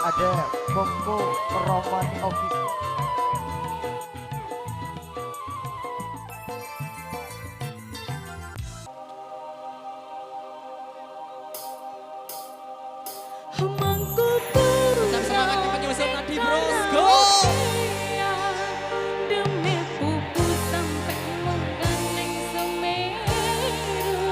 ada Kongko Romani Official. Tetap semangat yang menyusul tadi bros, go! Demi pupu sampai menggandeng Semeru,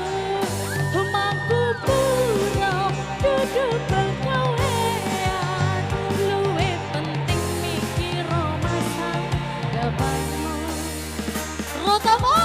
Mangku Puro duduk berkawean, luwe penting mikir masa depanmu. Rotomo!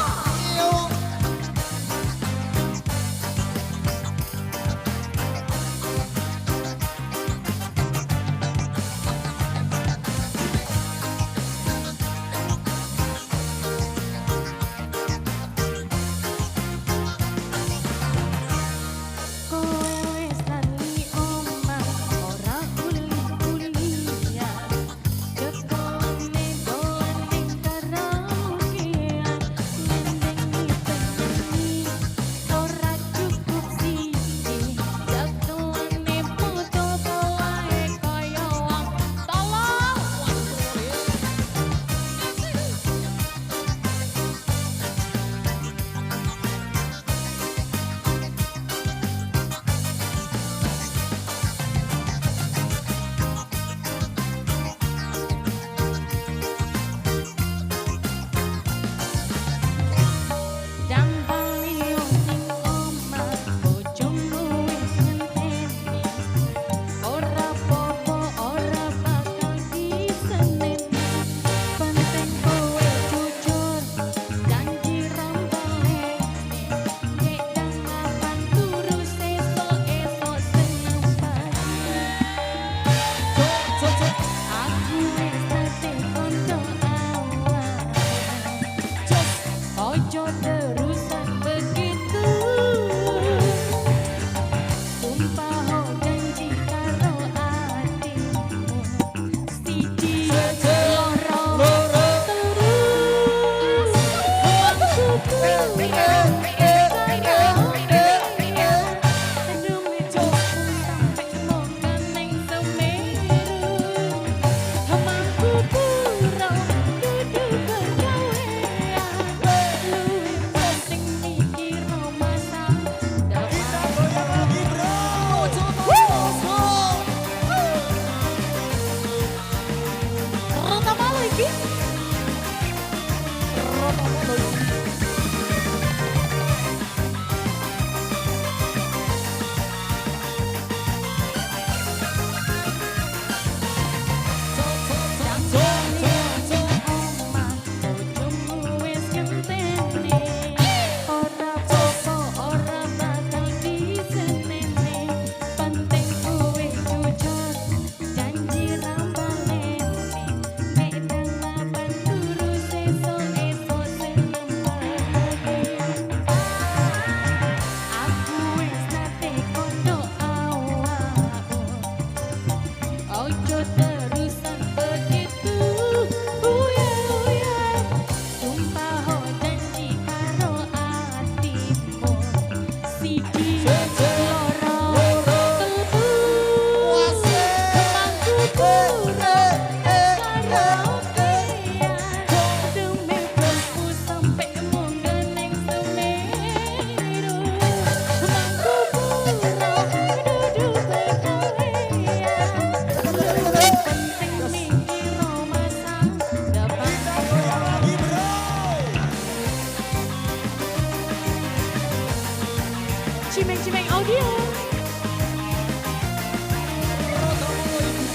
Cimeng-cimeng audio.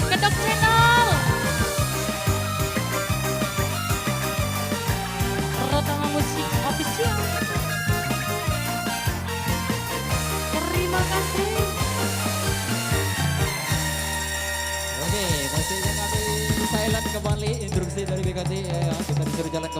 Kedok channel. Rotama Musik Official. Terima kasih. Oke, pastinya kami silent kembali instruksi dari BKT ya, kita disuruh jalan kembali.